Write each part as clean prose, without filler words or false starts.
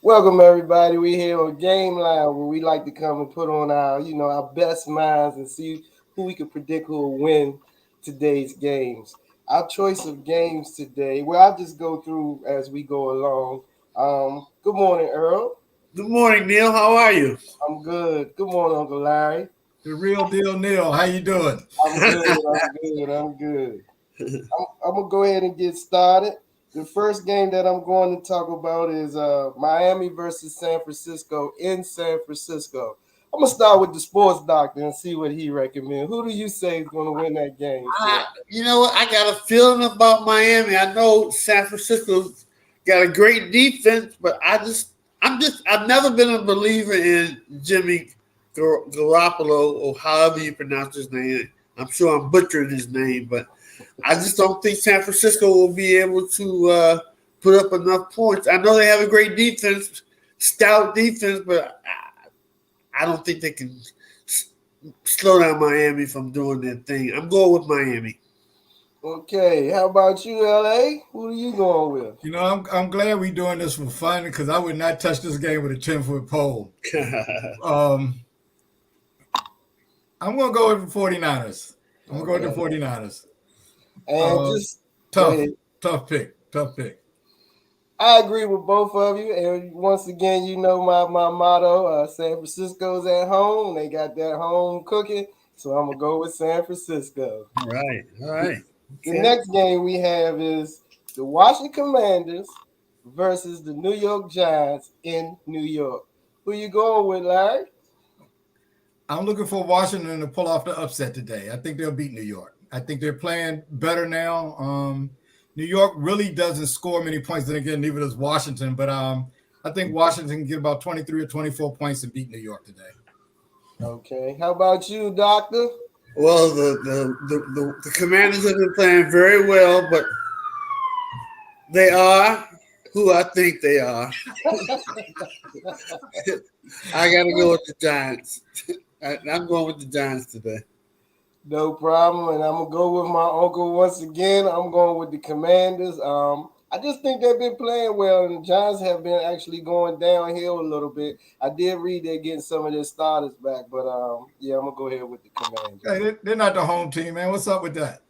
Welcome everybody. We here on Gameline where we like to come and put on our best minds and see who we can predict who will win today's games. Our choice of games today, well, I'll just go through as we go along. Good morning, Earl. Good morning, Neal. How are you? I'm good. Good morning, Uncle Larry. The real deal, Neil. How you doing? I'm good. I'm good. I'm good. I'm gonna go ahead and get started. The first game that I'm going to talk about is Miami versus San Francisco in San Francisco. I'm gonna start with the sports doctor and see what he recommends. Who do you say is going to win that game? You know what? I got a feeling about Miami. I know San Francisco's got a great defense, but I've never been a believer in Jimmy Garoppolo or however you pronounce his name. I'm sure I'm butchering his name, but I just don't think San Francisco will be able to put up enough points. I know they have a great defense, stout defense, but I don't think they can slow down Miami from doing their thing. I'm going with Miami. Okay, how about you, LA? Who are you going with? You know, I'm glad we're doing this for fun because I would not touch this game with a 10-foot pole. I'm going to go with the 49ers. I'm going to go with the 49ers. And just tough pick. I agree with both of you. And once again, you know my motto, San Francisco's at home. They got that home cooking. So I'm going to go with San Francisco. All right. Okay. The next game we have is the Washington Commanders versus the New York Giants in New York. Who you going with, Larry? I'm looking for Washington to pull off the upset today. I think they'll beat New York. I think they're playing better now. New York really doesn't score many points. Then again, neither does Washington. But I think Washington can get about 23 or 24 points and beat New York today. Okay. How about you, Doctor? Well, the Commanders have been playing very well, but they are who I think they are. I got to go with the Giants. I'm going with the Giants today. No problem. And I'm going to go with my uncle once again. I'm going with the Commanders. I just think they've been playing well, and the Giants have been actually going downhill a little bit. I did read they're getting some of their starters back, but yeah, I'm going to go ahead with the Commanders. Hey, they're not the home team, man. What's up with that?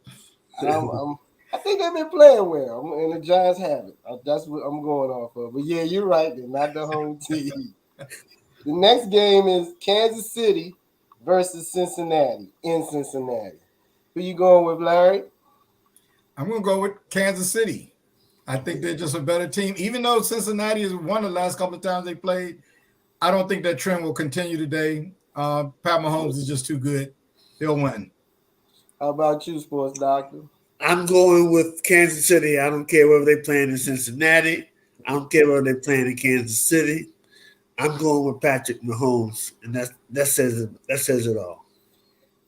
I think they've been playing well, and the Giants haven't. That's what I'm going off of. But yeah, you're right. They're not the home team. The next game is Kansas City versus Cincinnati in Cincinnati. Who you going with, Larry? I'm going to go with Kansas City. I think they're just a better team. Even though Cincinnati has won the last couple of times they played, I don't think that trend will continue today. Pat Mahomes is just too good. They'll win. How about you, sports doctor? I'm going with Kansas City. I don't care whether they're playing in Cincinnati. I don't care whether they're playing in Kansas City. I'm going with Patrick Mahomes, and that says it all.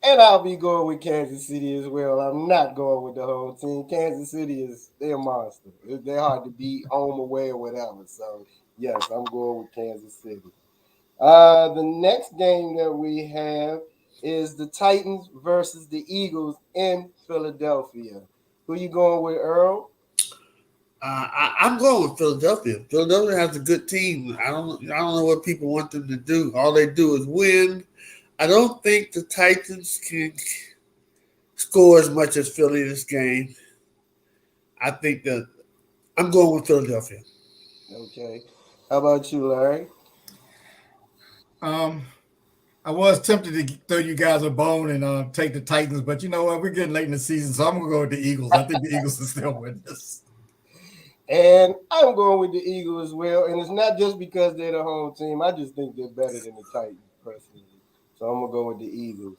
And I'll be going with Kansas City as well. I'm not going with the whole team. Kansas City they're a monster. They're hard to beat home, away, or whatever. So yes, I'm going with Kansas City. The next game that we have is the Titans versus the Eagles in Philadelphia. Who you going with, Earl? I'm going with Philadelphia. Philadelphia has a good team. I don't know what people want them to do. All they do is win. I don't think the Titans can score as much as Philly this game. I think that I'm going with Philadelphia. Okay. How about you, Larry? I was tempted to throw you guys a bone and take the Titans, but you know what? We're getting late in the season, so I'm going to go with the Eagles. I think the Eagles will still win this. And I'm going with the Eagles as well. And it's not just because they're the home team. I just think they're better than the Titans, personally. So I'm going to go with the Eagles.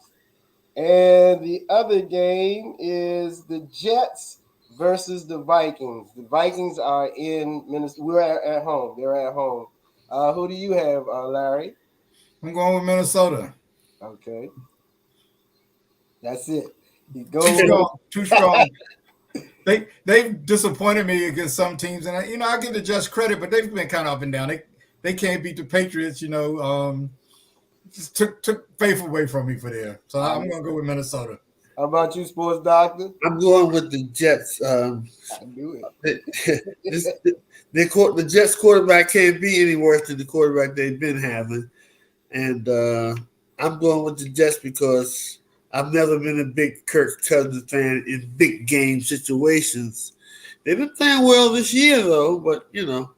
And the other game is the Jets versus the Vikings. The Vikings are in Minnesota. We're at home. They're at home. Who do you have, Larry? I'm going with Minnesota. Okay. That's it. Too strong. They've disappointed me against some teams, and I give the Jets credit, but they've been kind of up and down. They can't beat the Patriots, just took faith away from me for there. So I'm going to go with Minnesota. How about you, sports doctor? I'm going with the Jets. I knew it. this, the Jets quarterback can't be any worse than the quarterback they've been having, and I'm going with the Jets because I've never been a big Kirk Cousins fan in big game situations. They've been playing well this year, though, but the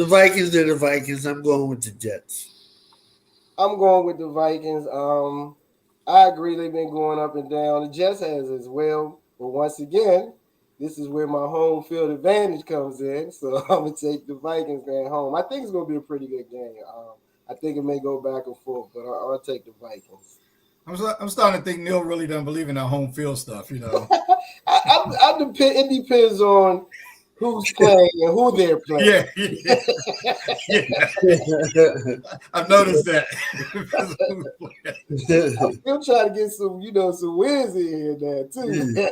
Vikings are the Vikings. I'm going with the Jets. I'm going with the Vikings. I agree they've been going up and down. The Jets has as well, but once again, this is where my home field advantage comes in. So I'm gonna take the Vikings going home. I think it's gonna be a pretty good game. I think it may go back and forth, but I'll take the Vikings. I'm starting to think Neil really doesn't believe in that home field stuff. It depends on who's playing and who they're playing. Yeah, I've noticed that. I'm still trying to get some wins in here now too.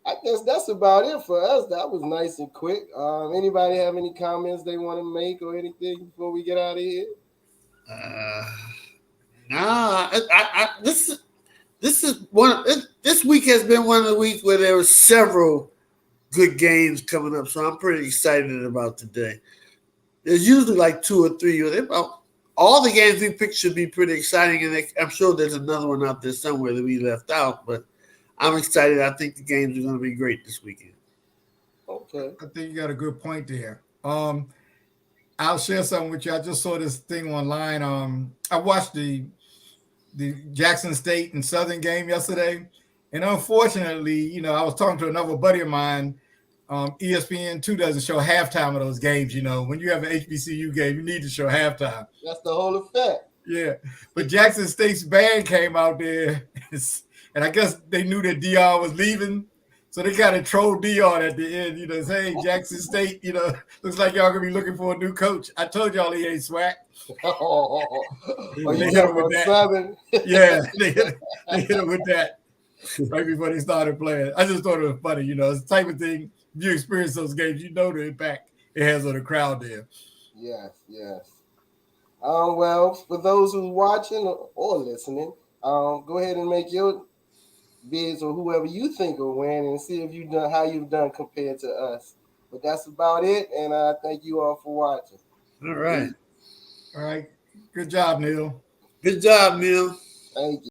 I guess that's about it for us. That was nice and quick. Anybody have any comments they want to make or anything before we get out of here? Nah, this is one. This week has been one of the weeks where there were several good games coming up, so I'm pretty excited about today. There's usually like 2 or 3. All the games we picked should be pretty exciting, and I'm sure there's another one out there somewhere that we left out. But I'm excited. I think the games are going to be great this weekend. Okay, I think you got a good point there. I'll share something with you. I just saw this thing online. I watched the Jackson State and Southern game yesterday, and unfortunately, I was talking to another buddy of mine. ESPN2 doesn't show halftime of those games. When you have an HBCU game, you need to show halftime. that's the whole effect. Yeah, but Jackson State's band came out there, and I guess they knew that Dion was leaving, so they kind of trolled Dion at the end. Say, hey, Jackson State, looks like y'all gonna be looking for a new coach. I told y'all he ain't swag. Oh, you They talking hit him with about that. Southern? Yeah, they hit him with that right before they started playing. I just thought it was funny. It's the type of thing. If you experience those games, the impact it has on the crowd there. Yes. Well, for those who's watching or listening, go ahead and make your bids on whoever you think will win, and see if how you've done compared to us. But that's about it, and I thank you all for watching. All right. All right. Good job, Neil. Good job, Neil. Thank you.